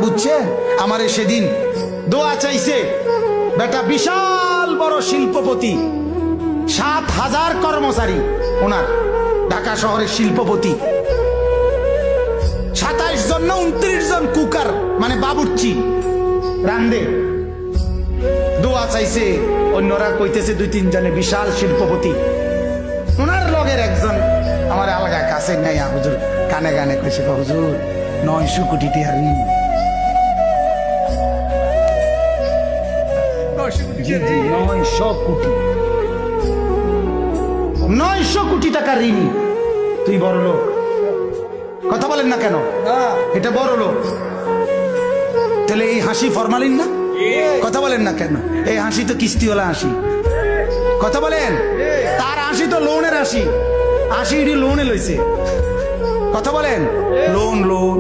বুঝছে আমারে সেদিন দোয়া চাইছে, বেটা বিশাল বড় শিল্পপতি, 7,000 কর্মচারী ওনার, ঢাকা শহরের শিল্পপতি, 27 জন না 29 জন কুকার মানে বাবুর্চি রান্দে। দোয়া চাইছে, অন্যরা কইতেছে 2-3 জনে বিশাল শিল্পপতি। ওনার লগের একজন আমার আলগা কাছে নাই হুজুর, কানে কানে কইছে, হুজুর 900 কোটি টাকা ঋণ। 900 কোটি টাকা ঋণ। তুই বড় লোক, কথা বলেন না কেন? এটা বড় লোক। তাহলে এই হাসি ফরমালিন না? কথা বলেন না কেন? এই হাসি তো কিস্তিওয়ালা হাসি। কথা বলেন, তার হাসি তো লোনের হাসি, হাসি লোনে লইছে। কথা বলেন, লোন লোন